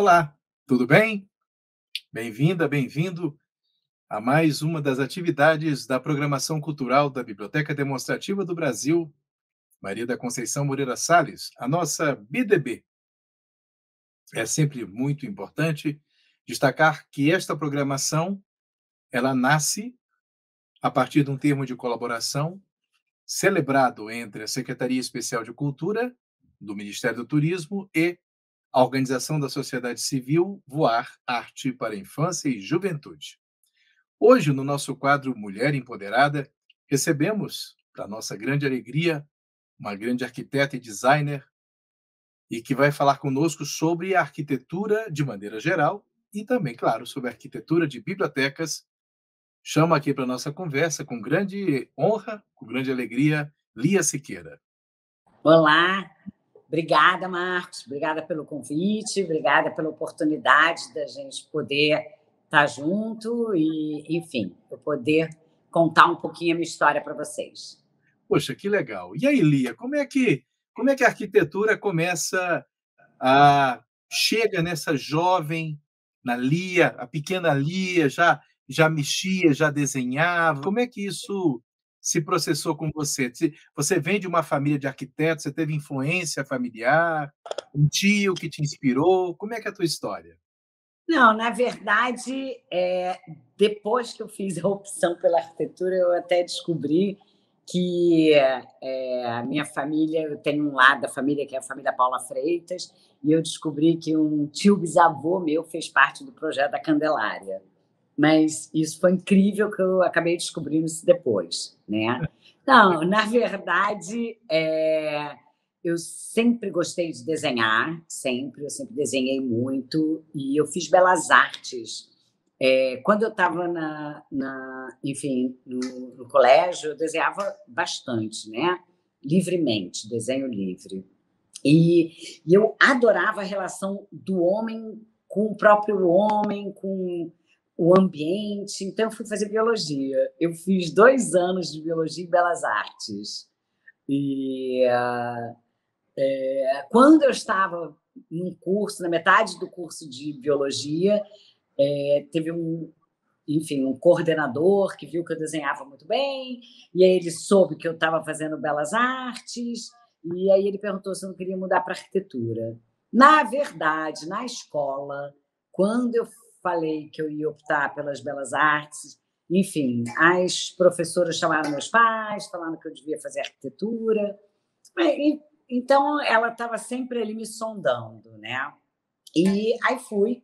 Olá, tudo bem? Bem-vinda, bem-vindo a mais uma das atividades da programação cultural da Biblioteca Demonstrativa do Brasil, Maria da Conceição Moreira Salles, a nossa BDB. É sempre muito importante destacar que esta programação, ela nasce a partir de um termo de colaboração celebrado entre a Secretaria Especial de Cultura do Ministério do Turismo e a Organização da Sociedade Civil Voar Arte para a Infância e Juventude. Hoje, no nosso quadro Mulher Empoderada, recebemos, para nossa grande alegria, uma grande arquiteta e designer, e que vai falar conosco sobre a arquitetura de maneira geral e também, claro, sobre a arquitetura de bibliotecas. Chamo aqui para a nossa conversa, com grande honra, com grande alegria, Lia Siqueira. Olá, obrigada, Marcos, obrigada pelo convite, obrigada pela oportunidade da gente poder estar junto e, enfim, eu poder contar um pouquinho a minha história para vocês. Poxa, que legal. E aí, Lia, como é que a arquitetura começa a chega nessa jovem, na Lia, a pequena Lia, já mexia, já desenhava. Como é que isso se processou com você? Você vem de uma família de arquitetos, você teve influência familiar, um tio que te inspirou? Como é que é a tua história? Não, na verdade, depois que eu fiz a opção pela arquitetura, eu até descobri que a minha família, eu tenho um lado da família que é a família Paula Freitas, e eu descobri que um tio bisavô meu fez parte do projeto da Candelária. Mas isso foi incrível que eu acabei descobrindo isso depois, né? Não, na verdade, eu sempre gostei de desenhar, sempre, eu sempre desenhei muito, e eu fiz belas artes. Quando eu estava enfim, no colégio, eu desenhava bastante, né? Livremente, desenho livre. E eu adorava a relação do homem com o próprio homem, com o ambiente. Então, eu fui fazer biologia. Eu fiz 2 anos de biologia e belas artes. E quando eu estava num curso, na metade do curso de biologia, teve enfim, um coordenador que viu que eu desenhava muito bem, e aí ele soube que eu estava fazendo belas artes, e aí ele perguntou se eu não queria mudar para arquitetura. Na verdade, na escola, quando eu falei que eu ia optar pelas belas artes, enfim, as professoras chamaram meus pais, falaram que eu devia fazer arquitetura. Então, ela estava sempre ali me sondando, né? E aí fui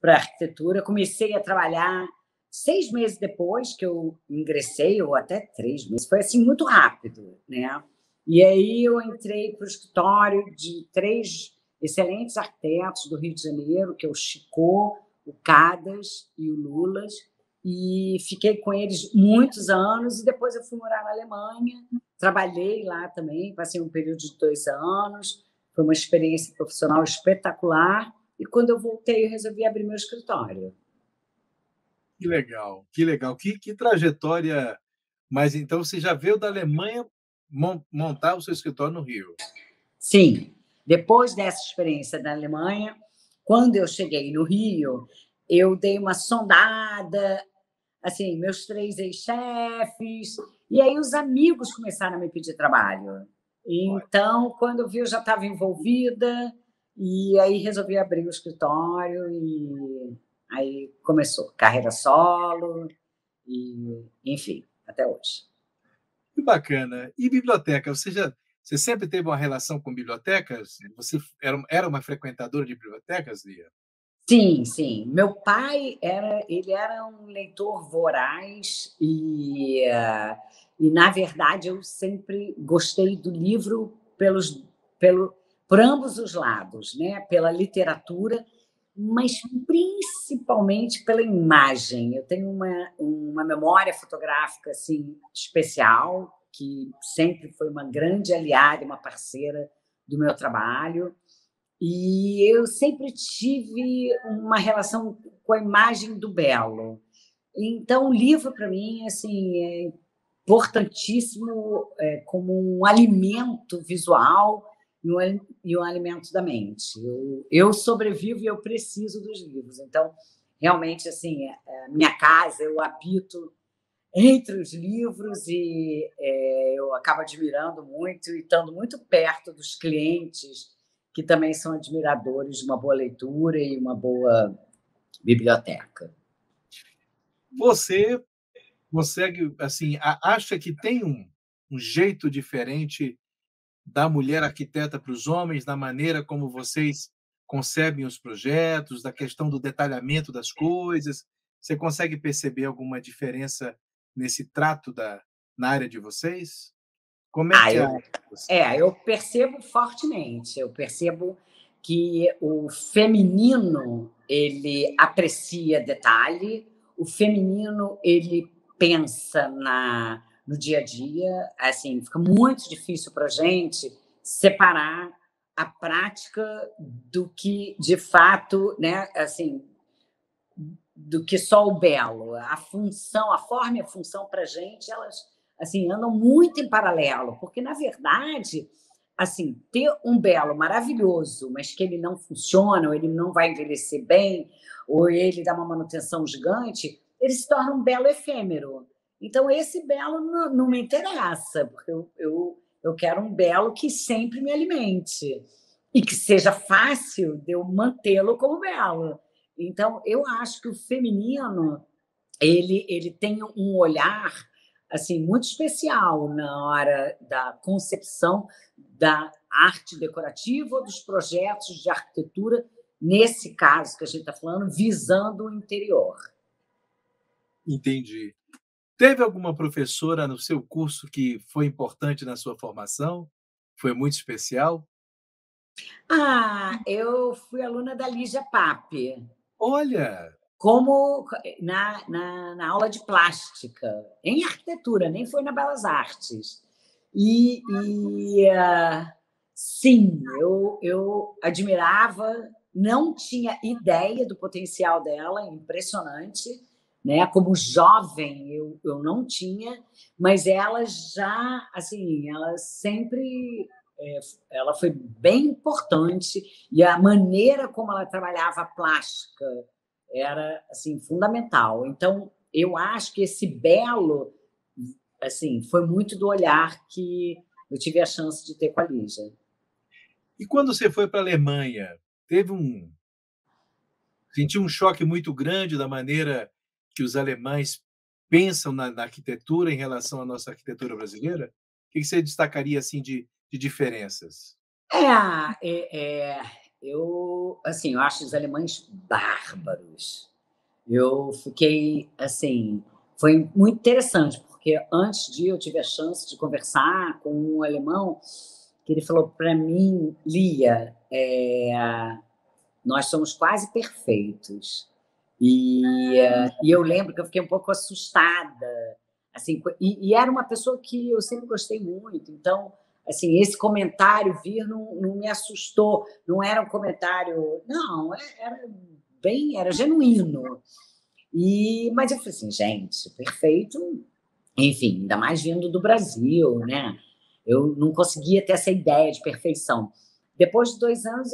para a arquitetura, comecei a trabalhar 6 meses depois que eu ingressei, ou até 3 meses, foi assim muito rápido, né? E aí eu entrei para o escritório de 3 excelentes arquitetos do Rio de Janeiro, que é o Chicô, o Cadas e o Lulas, e fiquei com eles muitos anos, e depois eu fui morar na Alemanha, trabalhei lá também, passei um período de 2 anos, foi uma experiência profissional espetacular, e quando eu voltei, eu resolvi abrir meu escritório. Que legal, que legal. Que trajetória. Mas então você já veio da Alemanha montar o seu escritório no Rio? Sim, depois dessa experiência na Alemanha, quando eu cheguei no Rio, eu dei uma sondada, assim, meus 3 ex-chefes, e aí os amigos começaram a me pedir trabalho. Olha, Então, quando eu vi, eu já estava envolvida, e aí resolvi abrir o escritório, e aí começou carreira solo, e enfim, até hoje. que bacana. E biblioteca? Você sempre teve uma relação com bibliotecas? Você era uma frequentadora de bibliotecas, Lia? Sim, sim. Meu pai ele era um leitor voraz e na verdade eu sempre gostei do livro por ambos os lados, né? Pela literatura, mas principalmente pela imagem. Eu tenho uma memória fotográfica assim especial, que sempre foi uma grande aliada, uma parceira do meu trabalho. E eu sempre tive uma relação com a imagem do belo. Então, o livro, para mim, assim, é importantíssimo como um alimento visual e um alimento da mente. Eu sobrevivo e eu preciso dos livros. Então, realmente, assim, a minha casa, eu habito entre os livros e eu acabo admirando muito e estando muito perto dos clientes que também são admiradores de uma boa leitura e uma boa biblioteca. Você consegue, assim, acha que tem um jeito diferente da mulher arquiteta para os homens, da maneira como vocês concebem os projetos, da questão do detalhamento das coisas? Você consegue perceber alguma diferença nesse trato na área de vocês? Como é Ah, que é a eu você? eu percebo fortemente, eu percebo que o feminino, ele aprecia detalhe, o feminino, ele pensa no dia a dia, assim, fica muito difícil para a gente separar a prática do que, de fato, né, assim, do que só o belo. A função, a forma e a função para a gente, elas assim, andam muito em paralelo, porque, na verdade, assim, ter um belo maravilhoso, mas que ele não funciona, ou ele não vai envelhecer bem, ou ele dá uma manutenção gigante, ele se torna um belo efêmero. Então, esse belo não me interessa, porque eu quero um belo que sempre me alimente e que seja fácil de eu mantê-lo como belo. Então, eu acho que o feminino ele tem um olhar assim muito especial na hora da concepção da arte decorativa ou dos projetos de arquitetura, nesse caso que a gente está falando, visando o interior. Entendi. Teve alguma professora no seu curso que foi importante na sua formação? Foi muito especial? Ah, eu fui aluna da Lígia Pape, Olha! como na aula de plástica, em arquitetura, nem foi na Belas Artes. Sim, eu admirava, não tinha ideia do potencial dela, impressionante, né? Como jovem, eu não tinha, mas ela já, assim, ela sempre, ela foi bem importante e a maneira como ela trabalhava a plástica era assim fundamental. Então, eu acho que esse belo, assim, foi muito do olhar que eu tive a chance de ter com a Lígia. E quando você foi para a Alemanha, teve sentiu um choque muito grande da maneira que os alemães pensam na arquitetura em relação à nossa arquitetura brasileira? O que você destacaria, assim, de diferenças? Eu, assim, eu acho os alemães bárbaros. Eu fiquei, assim, foi muito interessante, porque antes de ir eu tive a chance de conversar com um alemão que ele falou para mim: "Lia, nós somos quase perfeitos". E eu lembro que eu fiquei um pouco assustada, assim, e era uma pessoa que eu sempre gostei muito, então, assim, esse comentário vir não me assustou, não era um comentário, não, era genuíno. Mas eu falei assim, gente, perfeito, enfim, ainda mais vindo do Brasil, né? Eu não conseguia ter essa ideia de perfeição. Depois de 2 anos,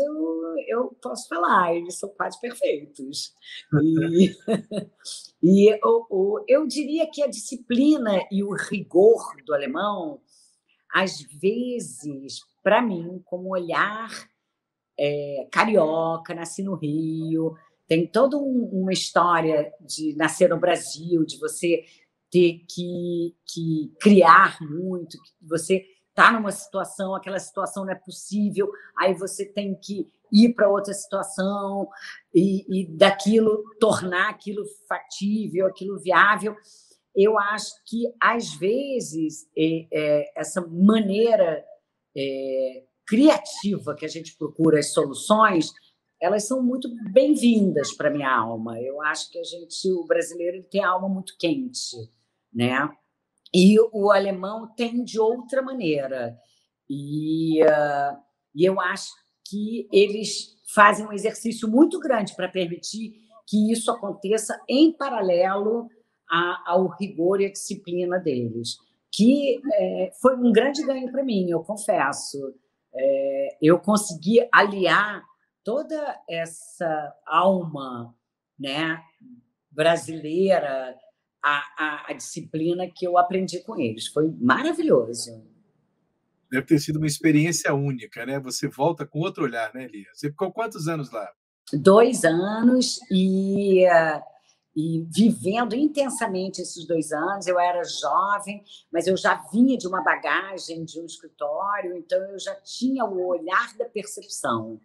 eu posso falar, eles são quase perfeitos. E, eu diria que a disciplina e o rigor do alemão, às vezes, para mim, como olhar carioca, nasci no Rio, tem toda uma história de nascer no Brasil, de você ter que criar muito, que você está numa situação, aquela situação não é possível, aí você tem que ir para outra situação e daquilo tornar aquilo factível, aquilo viável. Eu acho que, às vezes, essa maneira criativa que a gente procura as soluções, elas são muito bem-vindas para minha alma. Eu acho que o brasileiro, ele tem a alma muito quente, né? E o alemão tem de outra maneira. E eu acho que eles fazem um exercício muito grande para permitir que isso aconteça em paralelo ao rigor e à disciplina deles, que foi um grande ganho para mim, eu confesso. eu consegui aliar toda essa alma, né, brasileira à disciplina que eu aprendi com eles. Foi maravilhoso. Deve ter sido uma experiência única, né? Você volta com outro olhar, né, Lia? Você ficou quantos anos lá? 2 anos e vivendo intensamente esses 2 anos. Eu era jovem, mas eu já vinha de uma bagagem de um escritório, então eu já tinha o olhar da percepção.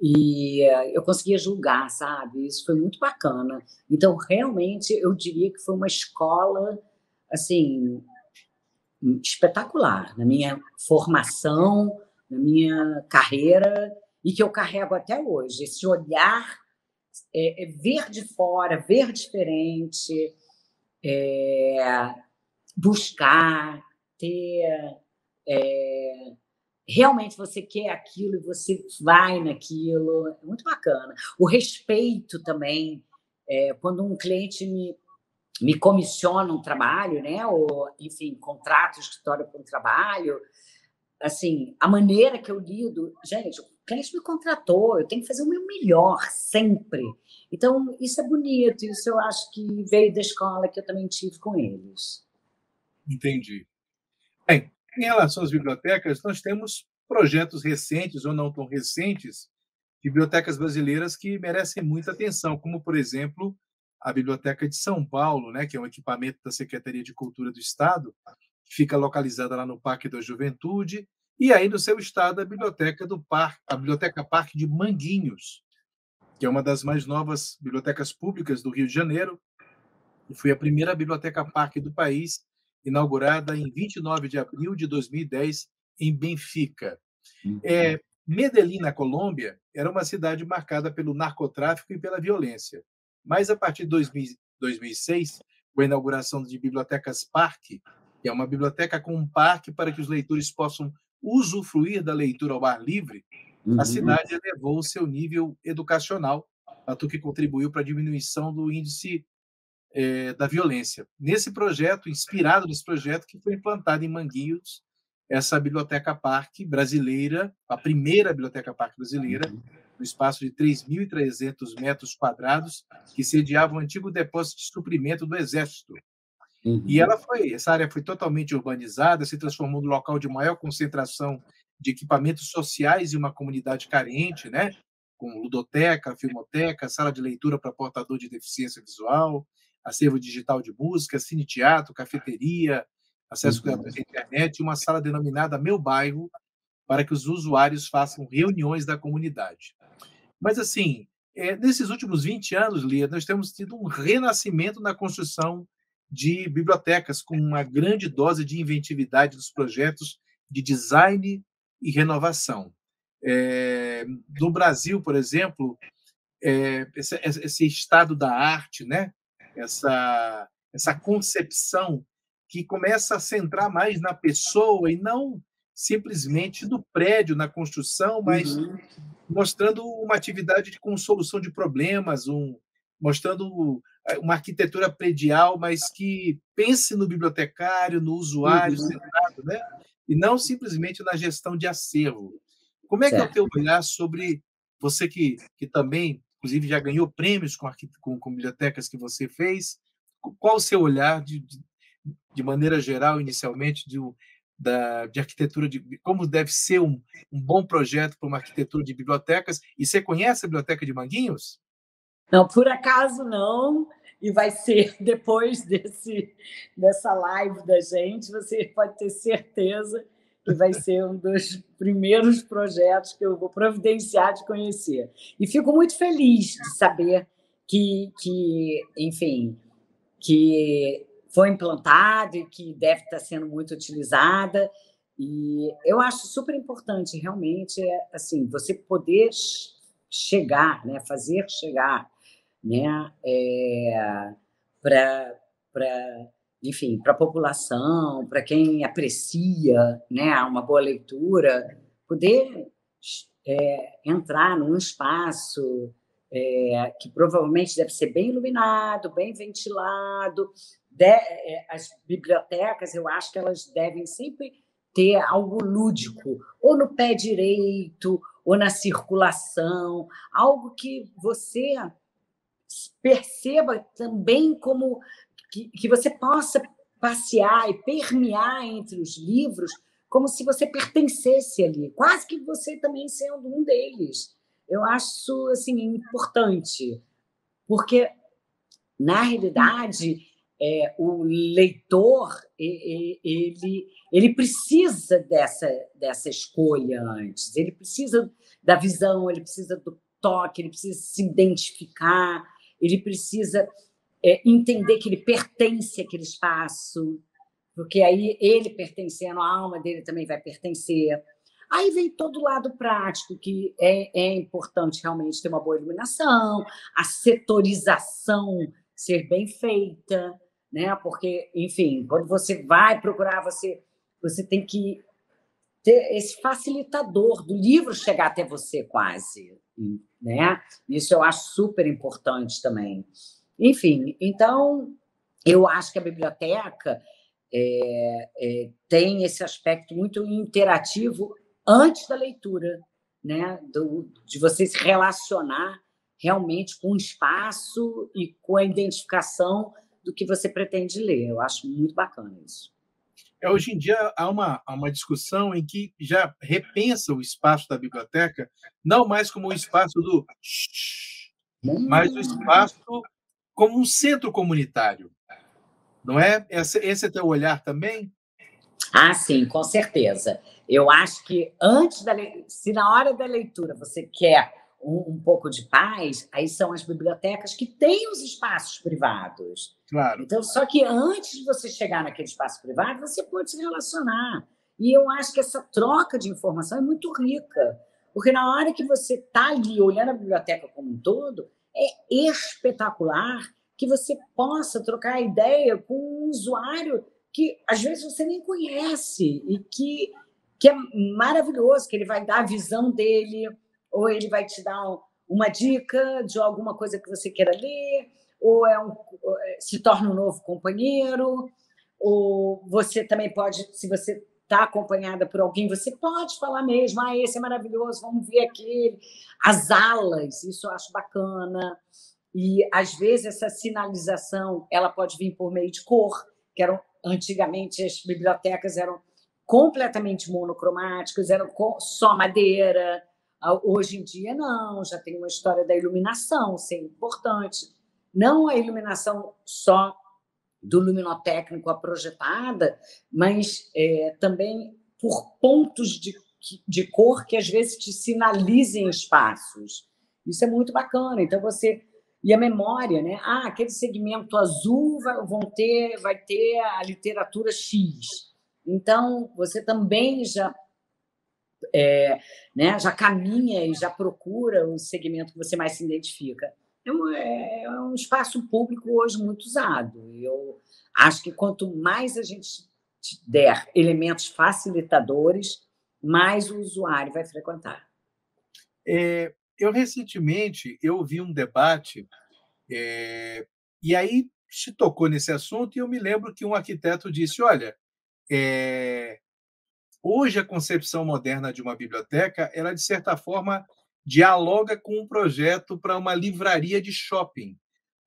E eu conseguia julgar, sabe? Isso foi muito bacana. Então, realmente, eu diria que foi uma escola, assim, espetacular na minha formação, na minha carreira, e que eu carrego até hoje. Esse olhar, ver de fora, ver diferente, buscar, ter. Realmente você quer aquilo e você vai naquilo, é muito bacana. O respeito também, quando um cliente me comissiona um trabalho, né, ou, enfim, contrata o escritório para um trabalho, assim, a maneira que eu lido, gente, o cliente me contratou, eu tenho que fazer o meu melhor sempre. Então, isso é bonito, isso eu acho que veio da escola que eu também tive com eles. Entendi. Bem, em relação às bibliotecas, nós temos projetos recentes ou não tão recentes de bibliotecas brasileiras que merecem muita atenção, como, por exemplo, a Biblioteca de São Paulo, né, que é um equipamento da Secretaria de Cultura do Estado, que fica localizada lá no Parque da Juventude, e aí no seu estado a Biblioteca do Parque, a Biblioteca Parque de Manguinhos, que é uma das mais novas bibliotecas públicas do Rio de Janeiro, e foi a primeira biblioteca parque do país, inaugurada em 29 de abril de 2010 em Benfica. Medellín, na Colômbia, era uma cidade marcada pelo narcotráfico e pela violência. Mas, a partir de 2006, com a inauguração de Bibliotecas Parque, que é uma biblioteca com um parque para que os leitores possam usufruir da leitura ao ar livre, a cidade elevou o seu nível educacional, fato que contribuiu para a diminuição do índice da violência. Nesse projeto, inspirado nesse projeto, que foi implantado em Manguinhos, essa biblioteca parque brasileira, a primeira biblioteca parque brasileira, no espaço de 3.300 metros quadrados, que sediava o antigo depósito de suprimento do Exército. E essa área foi totalmente urbanizada, se transformou no local de maior concentração de equipamentos sociais e uma comunidade carente, né? Com ludoteca, filmoteca, sala de leitura para portador de deficiência visual, acervo digital de música, cine-teatro, cafeteria, acesso gratuito à internet e uma sala denominada Meu Bairro, para que os usuários façam reuniões da comunidade. Mas, assim, nesses últimos 20 anos, Lia, nós temos tido um renascimento na construção de bibliotecas, com uma grande dose de inventividade dos projetos de design e renovação. No Brasil, por exemplo, esse estado da arte, né? essa concepção que começa a centrar mais na pessoa e não simplesmente no prédio, na construção, mas mostrando uma atividade com solução de problemas, mostrando uma arquitetura predial, mas que pense no bibliotecário, no usuário centrado, né? E não simplesmente na gestão de acervo. Como é que é o teu olhar sobre você que também, inclusive, já ganhou prêmios com bibliotecas que você fez? Qual o seu olhar, de maneira geral, inicialmente, de arquitetura, de como deve ser um bom projeto para uma arquitetura de bibliotecas? E você conhece a Biblioteca de Manguinhos? Não, por acaso não, e vai ser depois dessa live da gente, você pode ter certeza que vai ser um dos primeiros projetos que eu vou providenciar de conhecer. E fico muito feliz de saber enfim, que foi implantado e que deve estar sendo muito utilizada. E eu acho super importante, realmente, assim, você poder chegar, né, fazer chegar, né, para, enfim, para a população, para quem aprecia, né, uma boa leitura, poder entrar num espaço que provavelmente deve ser bem iluminado, bem ventilado. As bibliotecas, eu acho que elas devem sempre ter algo lúdico, ou no pé direito, ou na circulação, algo que você perceba também como que você possa passear e permear entre os livros como se você pertencesse ali, quase que você também sendo um deles. Eu acho assim importante, porque na realidade o leitor ele precisa dessa escolha antes, ele precisa da visão, ele precisa do toque, ele precisa se identificar, ele precisa entender que ele pertence àquele espaço, porque aí ele pertencendo, a alma dele também vai pertencer. Aí vem todo o lado prático, que é importante realmente ter uma boa iluminação, a setorização ser bem feita, né? Porque, enfim, quando você vai procurar, você tem que ter esse facilitador do livro chegar até você quase, né? Isso eu acho super importante também. Enfim, então, eu acho que a biblioteca tem esse aspecto muito interativo antes da leitura, né? De você se relacionar realmente com o espaço e com a identificação do que você pretende ler. Eu acho muito bacana isso. Hoje em dia há uma discussão em que já repensa o espaço da biblioteca, não mais como o espaço do mas o espaço como um centro comunitário, não é? Esse é teu olhar também? Ah, sim, com certeza. Eu acho que se na hora da leitura você quer um pouco de paz, aí são as bibliotecas que têm os espaços privados. Claro. Então, só que antes de você chegar naquele espaço privado, você pode se relacionar. E eu acho que essa troca de informação é muito rica, porque na hora que você está ali olhando a biblioteca como um todo, é espetacular que você possa trocar ideia com um usuário que às vezes você nem conhece e que é maravilhoso, que ele vai dar a visão dele, ou ele vai te dar uma dica de alguma coisa que você queira ler, ou se torna um novo companheiro, ou você também pode, se você está acompanhada por alguém, você pode falar mesmo, esse é maravilhoso, vamos ver aquele. As alas, isso eu acho bacana. E, às vezes, essa sinalização ela pode vir por meio de cor, que antigamente as bibliotecas eram completamente monocromáticas, eram só madeira. Hoje em dia, não, já tem uma história da iluminação, ser importante. Não a iluminação só do luminotécnico, a projetada, mas também por pontos de cor que, às vezes, te sinalizem espaços. Isso é muito bacana. Então, e a memória, né? Aquele segmento azul vai ter a literatura X. Então, você também já caminha e já procura o segmento que você mais se identifica. É um espaço público hoje muito usado. Eu acho que quanto mais a gente der elementos facilitadores, mais o usuário vai frequentar. Eu recentemente eu vi um debate e aí se tocou nesse assunto e eu me lembro que um arquiteto disse: olha, hoje a concepção moderna de uma biblioteca, ela de certa forma dialoga com um projeto para uma livraria de shopping,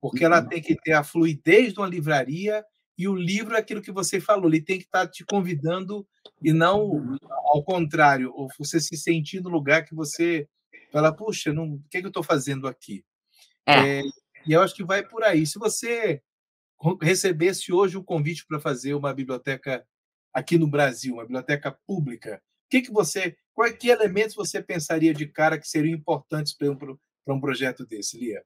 porque ela tem que ter a fluidez de uma livraria e o livro é aquilo que você falou, ele tem que estar te convidando e não ao contrário, ou você se sentir no lugar que você fala, puxa, o que eu estou fazendo aqui? E eu acho que vai por aí. Se você recebesse hoje o convite para fazer uma biblioteca aqui no Brasil, uma biblioteca pública, que elementos você pensaria de cara que seriam importantes para um projeto desse, Lia?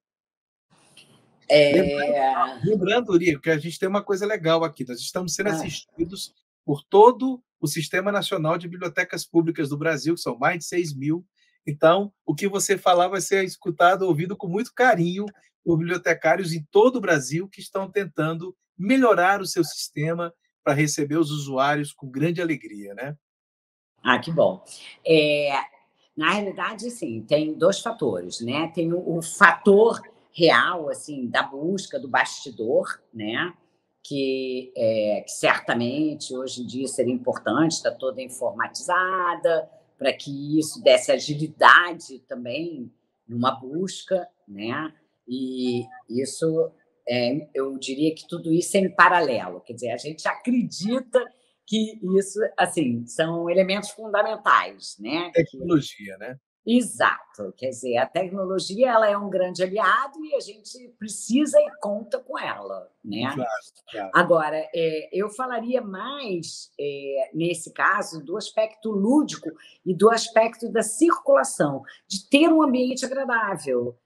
Lembrando, Lia, que a gente tem uma coisa legal aqui, nós estamos sendo assistidos por todo o Sistema Nacional de Bibliotecas Públicas do Brasil, que são mais de 6.000. Então, o que você falar vai ser escutado, ouvido com muito carinho por bibliotecários em todo o Brasil que estão tentando melhorar o seu sistema para receber os usuários com grande alegria, né? Que bom. Na realidade, sim, tem dois fatores, né? Tem o fator real, assim, da busca, do bastidor, né? que certamente hoje em dia seria importante, está toda informatizada, para que isso desse agilidade também numa busca, né? E isso, eu diria que tudo isso é em paralelo, quer dizer, a gente acredita que isso, assim, são elementos fundamentais, né? Tecnologia, né? Exato, quer dizer, a tecnologia ela é um grande aliado e a gente precisa e conta com ela, né? Claro, claro. Agora, eu falaria mais, nesse caso, do aspecto lúdico e do aspecto da circulação, de ter um ambiente agradável.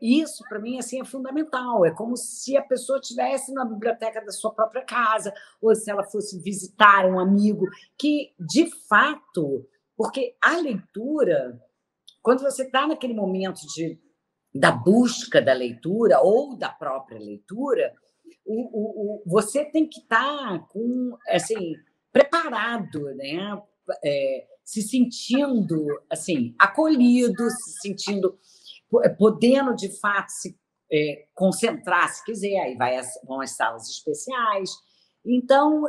Isso, para mim, assim, é fundamental. É como se a pessoa estivesse na biblioteca da sua própria casa, ou se ela fosse visitar um amigo, que, de fato, porque a leitura, quando você está naquele momento da busca da leitura ou da própria leitura, você tem que estar com, assim, preparado, né? Se sentindo assim, acolhido, se sentindo, podendo de fato se concentrar, se quiser, aí vão as salas especiais. Então,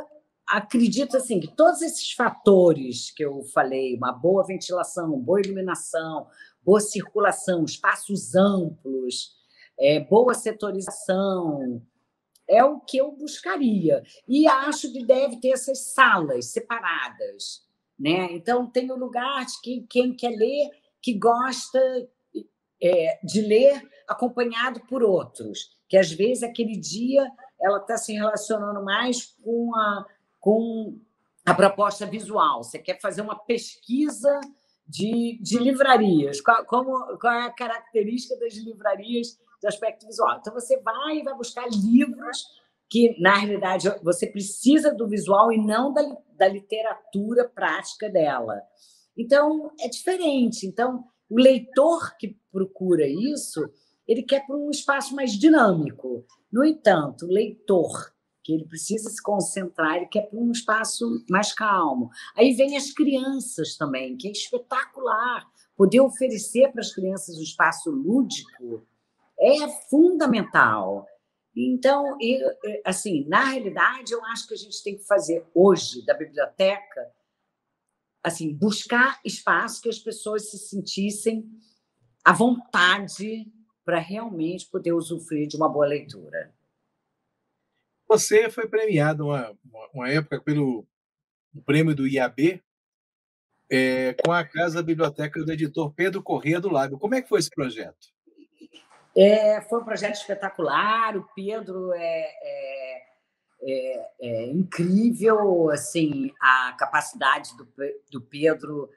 acredito assim, que todos esses fatores que eu falei, uma boa ventilação, boa iluminação, boa circulação, espaços amplos, boa setorização, é o que eu buscaria. E acho que deve ter essas salas separadas, né? Então, tem o lugar de quem quer ler, que gosta de ler acompanhado por outros, que às vezes aquele dia ela está se relacionando mais com a proposta visual. Você quer fazer uma pesquisa de livrarias. Qual é a característica das livrarias do aspecto visual? Então, você vai buscar livros que, na realidade, você precisa do visual e não da literatura prática dela. Então, é diferente. Então, o leitor que procura isso, ele quer para um espaço mais dinâmico. No entanto, o leitor que ele precisa se concentrar, ele quer para um espaço mais calmo. Aí vem as crianças também, que é espetacular. Poder oferecer para as crianças um espaço lúdico é fundamental. Então, assim, na realidade, eu acho que a gente tem que fazer hoje da biblioteca, assim, buscar espaço que as pessoas se sentissem à vontade para realmente poder usufruir de uma boa leitura. Você foi premiado uma época pelo prêmio do IAB, com a Casa Biblioteca do editor Pedro Corrêa do Lábio. Como é que foi esse projeto? Foi um projeto espetacular, o Pedro é incrível, assim, a capacidade do Pedro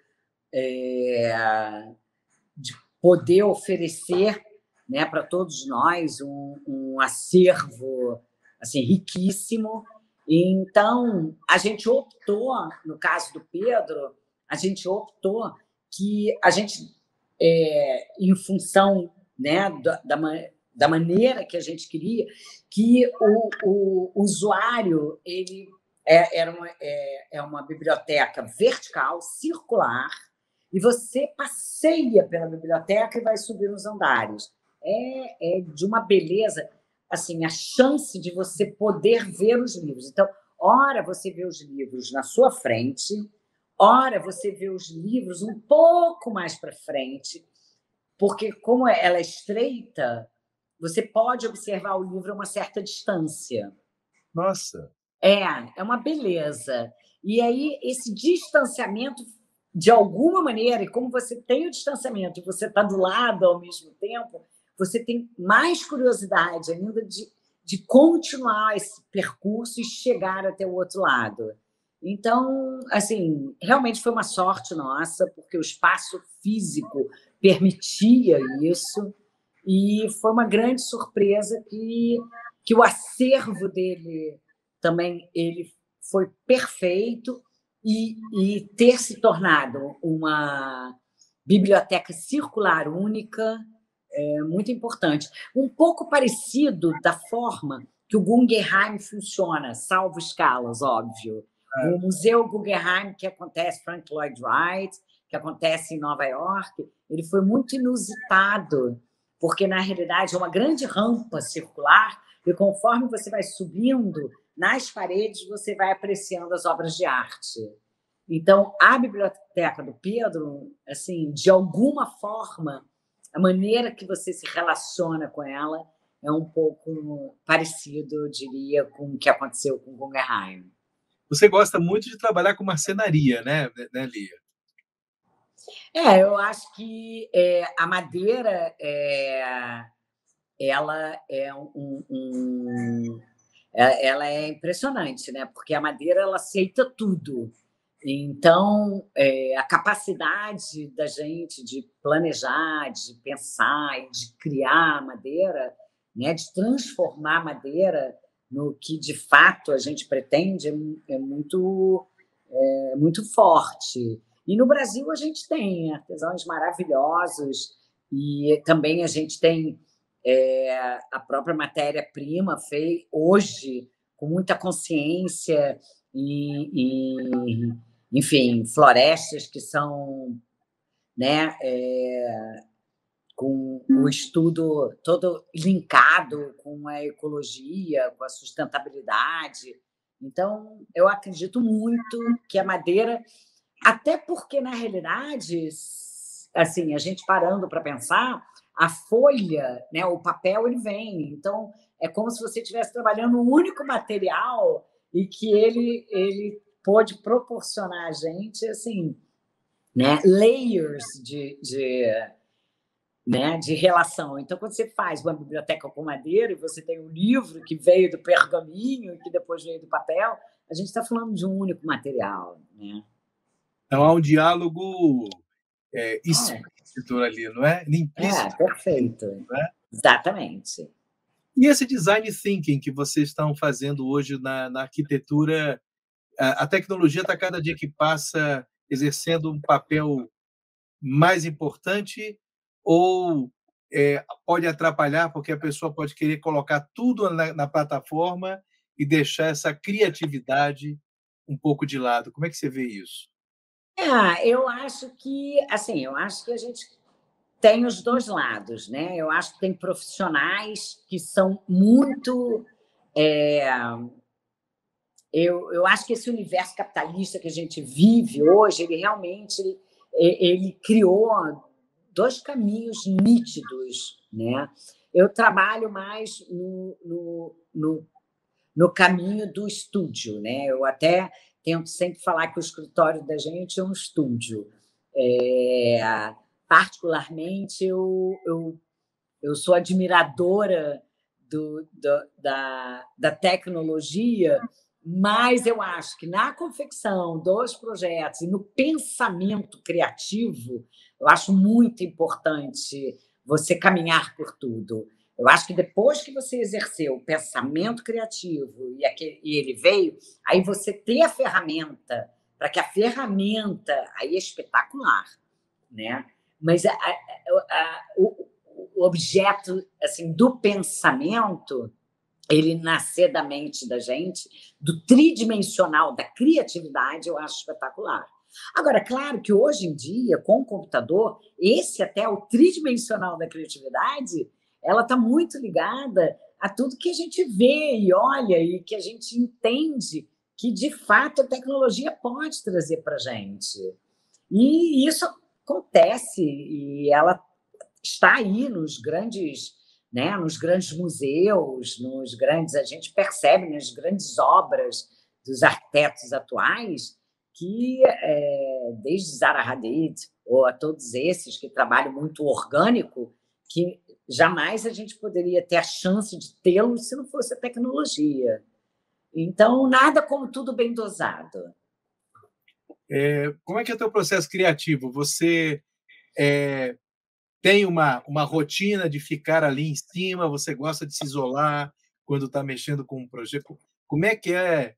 de poder oferecer, né, para todos nós um acervo assim, riquíssimo. Então, a gente optou, no caso do Pedro, a gente optou que a gente, em função, né, da maneira que a gente queria, que o usuário ele é uma biblioteca vertical, circular, e você passeia pela biblioteca e vai subir nos andares. É de uma beleza, assim, a chance de você poder ver os livros. Então, ora você vê os livros na sua frente, ora você vê os livros um pouco mais para frente, porque como ela é estreita, você pode observar o livro a uma certa distância. Nossa! É uma beleza. E aí, esse distanciamento, de alguma maneira, e como você tem o distanciamento e você está do lado ao mesmo tempo, você tem mais curiosidade ainda de continuar esse percurso e chegar até o outro lado. Então, assim, realmente foi uma sorte nossa, porque o espaço físico permitia isso, e foi uma grande surpresa que o acervo dele também ele foi perfeito, e ter se tornado uma biblioteca circular única é muito importante. Um pouco parecido da forma que o Guggenheim funciona, salvo escalas, óbvio. O Museu Guggenheim, que acontece Frank Lloyd Wright, que acontece em Nova York, ele foi muito inusitado, porque, na realidade, é uma grande rampa circular e conforme você vai subindo nas paredes, você vai apreciando as obras de arte. Então, a biblioteca do Pedro, assim, de alguma forma, a maneira que você se relaciona com ela é um pouco parecido, eu diria, com o que aconteceu com Guggenheim. Você gosta muito de trabalhar com marcenaria, né, Lia? Eu acho que a madeira ela é ela é impressionante, né? Porque a madeira ela aceita tudo. Então, a capacidade da gente de planejar, de pensar e de criar madeira, né, de transformar a madeira no que de fato a gente pretende, é muito forte. E no Brasil a gente tem artesãos maravilhosos e também a gente tem a própria matéria-prima feita hoje com muita consciência e, enfim, florestas que são, né, com o estudo todo linkado com a ecologia, com a sustentabilidade. Então, eu acredito muito que a madeira, até porque, na realidade, assim, a gente parando para pensar, a folha, né, o papel, ele vem. Então, é como se você estivesse trabalhando um único material e que ele pode proporcionar a gente, assim, né, layers né, de relação. Então, quando você faz uma biblioteca com madeira e você tem um livro que veio do pergaminho e que depois veio do papel, a gente está falando de um único material, né? Então há um diálogo É, explícito ali, não é? Implícito, perfeito. não é? Exatamente. E esse design thinking que vocês estão fazendo hoje na arquitetura, a tecnologia está cada dia que passa exercendo um papel mais importante ou pode atrapalhar porque a pessoa pode querer colocar tudo na plataforma e deixar essa criatividade um pouco de lado? Como é que você vê isso? Eu acho que, assim, eu acho que a gente tem os dois lados, né? Eu acho que tem profissionais que são muito. é, eu acho que esse universo capitalista que a gente vive hoje, ele realmente ele criou dois caminhos nítidos, né? Eu trabalho mais no caminho do estúdio, né? Eu até tento sempre falar que o escritório da gente é um estúdio. Particularmente, eu sou admiradora da tecnologia, mas eu acho que na confecção dos projetos e no pensamento criativo, eu acho muito importante você caminhar por tudo. Eu acho que depois que você exerceu o pensamento criativo e ele veio, aí você ter a ferramenta, para que a ferramenta aí é espetacular, né? Mas o objeto assim do pensamento, ele nascer da mente da gente, do tridimensional da criatividade, eu acho espetacular. Agora, claro que hoje em dia, com o computador, esse até o tridimensional da criatividade, ela está muito ligada a tudo que a gente vê e olha e que a gente entende que, de fato, a tecnologia pode trazer para a gente. E isso acontece, e ela está aí nos grandes museus, nos grandes, a gente percebe nas grandes obras dos arquitetos atuais que, desde Zaha Hadid ou a todos esses que trabalham muito orgânico, que jamais a gente poderia ter a chance de tê-los se não fosse a tecnologia. Então, nada como tudo bem dosado. Como é que é o teu processo criativo? Você tem uma rotina de ficar ali em cima? Você gosta de se isolar quando está mexendo com um projeto? Como é que é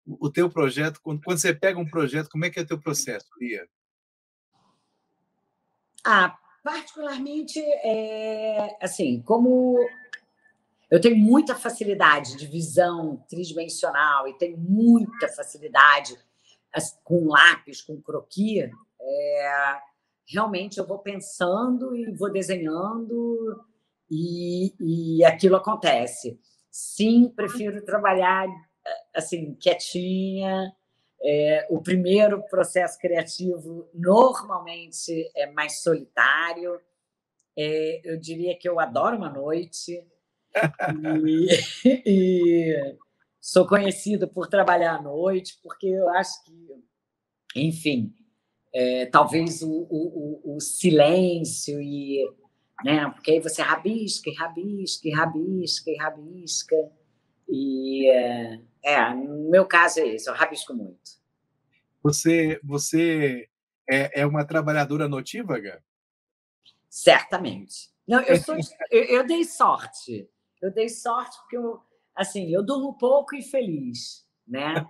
o teu projeto? Quando você pega um projeto, como é que é o teu processo, Lia? Particularmente, assim, como eu tenho muita facilidade de visão tridimensional e tenho muita facilidade com lápis, com croquis, realmente eu vou pensando e vou desenhando e aquilo acontece. Sim, prefiro trabalhar assim, quietinha. O primeiro processo criativo normalmente é mais solitário. Eu diria que eu adoro uma noite e, e sou conhecida por trabalhar à noite, porque eu acho que, enfim, talvez o silêncio e, né, porque aí você rabisca, e rabisca, e rabisca, e rabisca. No meu caso é isso, eu rabisco muito. Você é uma trabalhadora notívaga? Certamente. Não, eu dei sorte. Eu dei sorte porque assim, eu durmo pouco e feliz, né?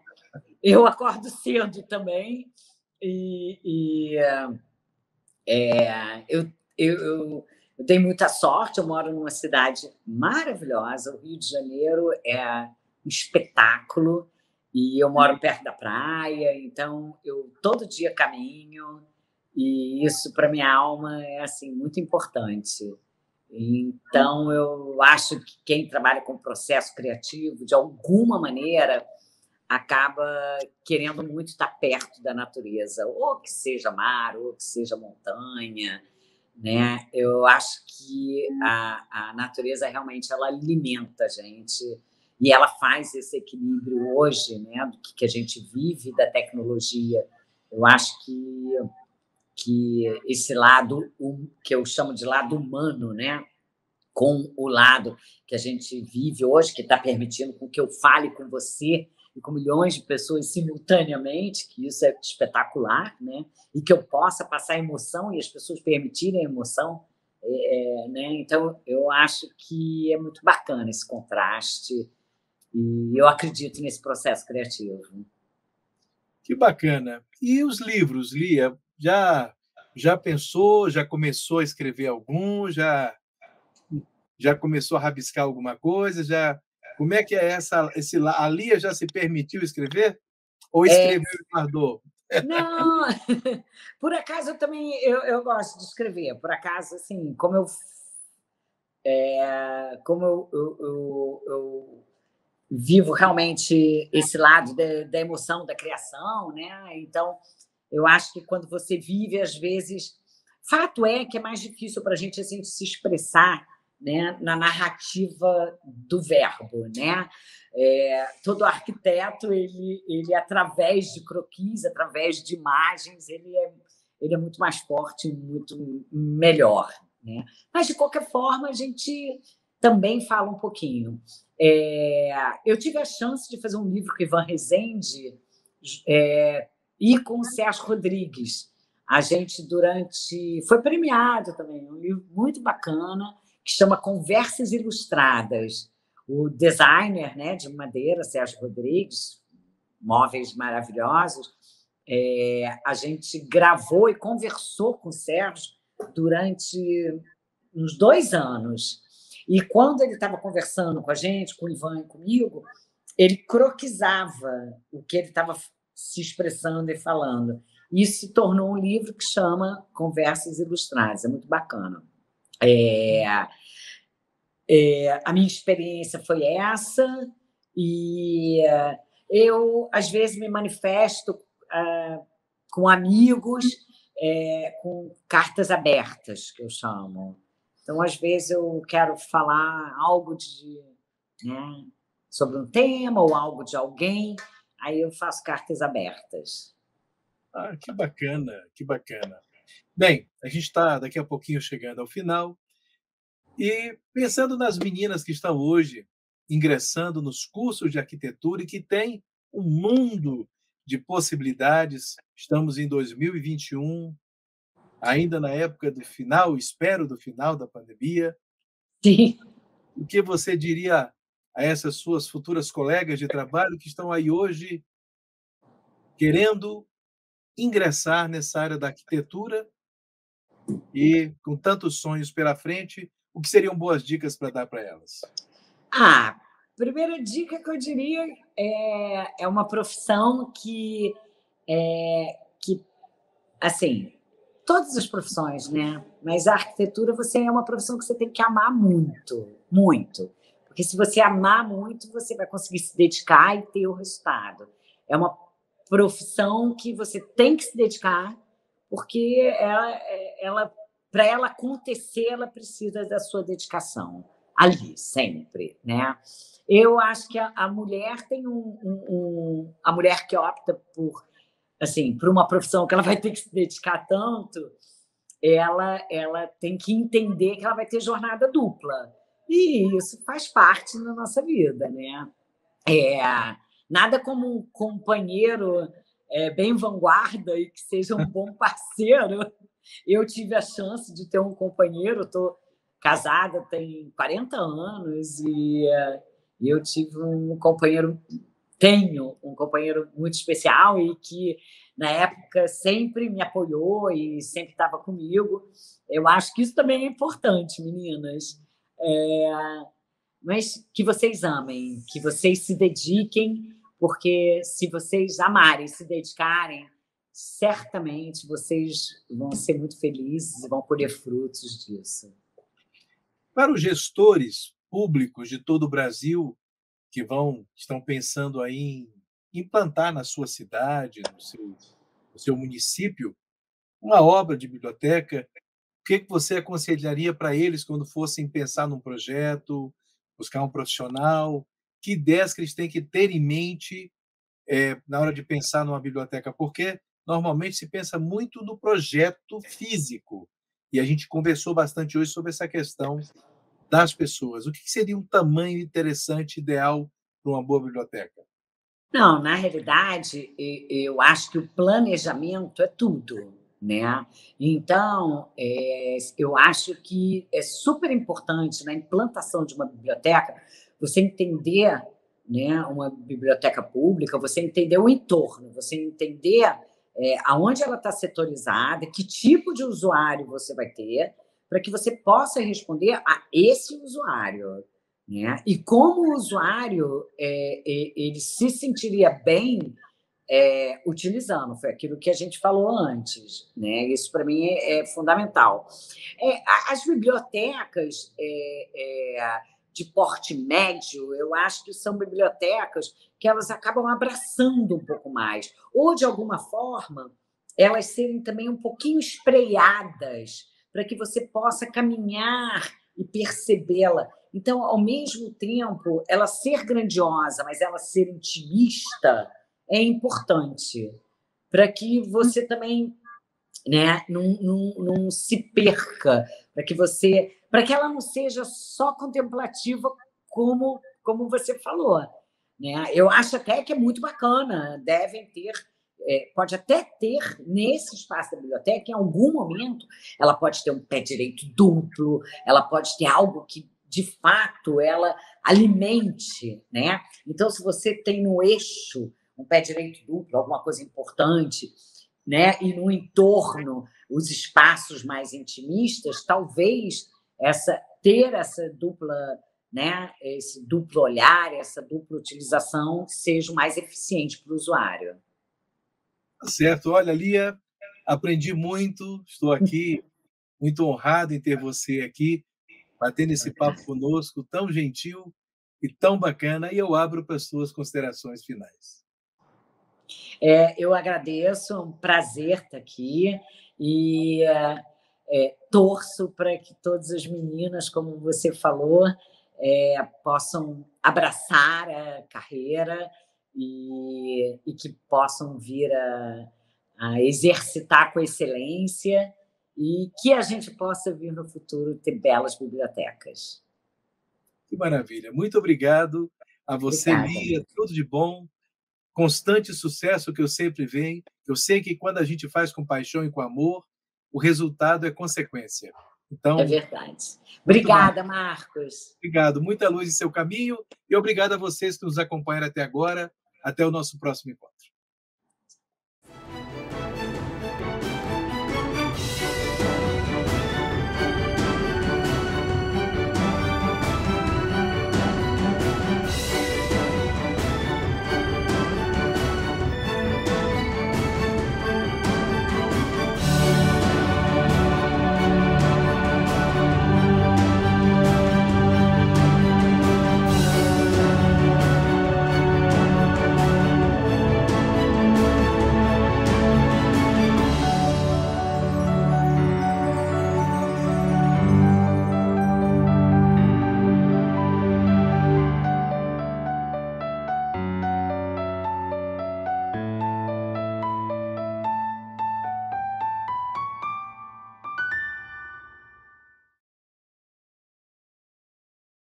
Eu acordo cedo também e eu dei muita sorte. Eu moro numa cidade maravilhosa. O Rio de Janeiro é um espetáculo e eu moro perto da praia, então eu todo dia caminho e isso para minha alma é assim muito importante. Então eu acho que quem trabalha com processo criativo, de alguma maneira, acaba querendo muito estar perto da natureza, ou que seja mar, ou que seja montanha, né? Eu acho que a natureza realmente ela alimenta a gente e ela faz esse equilíbrio hoje, né, do que a gente vive da tecnologia. Eu acho que esse lado que eu chamo de lado humano, né, com o lado que a gente vive hoje, que está permitindo com que eu fale com você e com milhões de pessoas simultaneamente, que isso é espetacular, né? E que eu possa passar emoção e as pessoas permitirem a emoção, né? Então, eu acho que é muito bacana esse contraste e eu acredito nesse processo criativo. Que bacana. E os livros, Lia, já pensou, já começou a escrever algum, já começou a rabiscar alguma coisa, já como é que é a Lia já se permitiu escrever? Ou É, escreveu e guardou? não, por acaso eu gosto de escrever, por acaso, assim, como eu vivo realmente esse lado da emoção, da criação, né? Então, eu acho que quando você vive, às vezes. Fato é que é mais difícil para a gente se expressar, né, na narrativa do verbo, né? Todo arquiteto, através de croquis, através de imagens, ele é muito mais forte, muito melhor, né? Mas, de qualquer forma, a gente também fala um pouquinho. Eu tive a chance de fazer um livro com Ivan Rezende e com o Sérgio Rodrigues. A gente, foi premiado também, um livro muito bacana, que chama Conversas Ilustradas. O designer, né, de madeira, Sérgio Rodrigues, móveis maravilhosos, a gente gravou e conversou com o Sérgio durante uns 2 anos. E quando ele estava conversando com a gente, com o Ivan e comigo, ele croquisava o que ele estava se expressando e falando. Isso se tornou um livro que chama Conversas Ilustradas. É muito bacana. A minha experiência foi essa, e eu, às vezes, me manifesto com amigos, com cartas abertas, que eu chamo. Então, às vezes, eu quero falar algo né, sobre um tema ou algo de alguém, aí eu faço cartas abertas. Ah, que bacana, que bacana. Bem, a gente está daqui a pouquinho chegando ao final e pensando nas meninas que estão hoje ingressando nos cursos de arquitetura e que têm um mundo de possibilidades. Estamos em 2021, ainda na época do final, espero, do final da pandemia. Sim. O que você diria a essas suas futuras colegas de trabalho que estão aí hoje querendo ingressar nessa área da arquitetura e com tantos sonhos pela frente, o que seriam boas dicas para dar para elas? Primeira dica que eu diria é uma profissão que, assim, todas as profissões, né? Mas a arquitetura, você é uma profissão que você tem que amar muito, muito. Porque Porque se você amar muito, você vai conseguir se dedicar e ter o resultado. É uma profissão que você tem que se dedicar, porque para ela acontecer, ela precisa da sua dedicação ali, sempre, né? Eu acho que a mulher tem a mulher que opta por assim, por uma profissão que ela vai ter que se dedicar tanto, ela tem que entender que ela vai ter jornada dupla. E isso faz parte da nossa vida, né? É, nada como um companheiro bem vanguarda e que seja um bom parceiro. Eu tive a chance de ter um companheiro, estou casada tem 40 anos e eu tive um companheiro, tenho um companheiro muito especial e que, na época, sempre me apoiou e sempre estava comigo. Eu acho que isso também é importante, meninas. É, mas que vocês amem, que vocês se dediquem, porque se vocês amarem, se dedicarem, certamente vocês vão ser muito felizes e vão colher frutos disso. Para os gestores públicos de todo o Brasil que estão pensando aí em implantar na sua cidade, no seu município, uma obra de biblioteca, o que você aconselharia para eles quando fossem pensar num projeto, buscar um profissional? Que ideias que eles têm que ter em mente na hora de pensar numa biblioteca? Porque normalmente se pensa muito no projeto físico, e a gente conversou bastante hoje sobre essa questão das pessoas. O que seria um tamanho interessante, ideal para uma boa biblioteca? Não, na realidade, eu acho que o planejamento é tudo, né? Então, eu acho que é super importante na implantação de uma biblioteca você entender, né, uma biblioteca pública, você entender o entorno, você entender aonde ela está setorizada, que tipo de usuário você vai ter, para que você possa responder a esse usuário, né? E como o usuário ele se sentiria bem utilizando, foi aquilo que a gente falou antes, né? Isso para mim é fundamental. As bibliotecas de porte médio, eu acho que são bibliotecas que elas acabam abraçando um pouco mais, ou de alguma forma elas serem também um pouquinho espreitadas para que você possa caminhar e percebê-la. Então, ao mesmo tempo, ela ser grandiosa, mas ela ser intimista, é importante para que você também, né, não se perca, para que ela não seja só contemplativa como você falou, né? Eu acho até que é muito bacana, devem ter, pode até ter nesse espaço da biblioteca, em algum momento, ela pode ter um pé direito duplo, ela pode ter algo que de fato ela alimente, né? Então, se você tem no eixo um pé direito duplo, alguma coisa importante, né? E no entorno, os espaços mais intimistas, talvez ter essa dupla, né? Esse duplo olhar, essa dupla utilização seja o mais eficiente para o usuário. Tá certo. Olha, Lia, aprendi muito, estou aqui muito honrado em ter você aqui, batendo esse papo conosco, tão gentil e tão bacana, e eu abro para as suas considerações finais. Eu agradeço, é um prazer estar aqui e torço para que todas as meninas, como você falou, possam abraçar a carreira e que possam vir a exercitar com excelência e que a gente possa vir no futuro ter belas bibliotecas. Que maravilha. Muito obrigado a você, Obrigada. Lia, tudo de bom, constante sucesso que eu sempre venho. Eu sei que quando a gente faz com paixão e com amor, o resultado é consequência. É Então, verdade. muito mais. Obrigada, Marcos. Obrigado, muita luz em seu caminho e obrigado a vocês que nos acompanharam até agora. Até o nosso próximo encontro.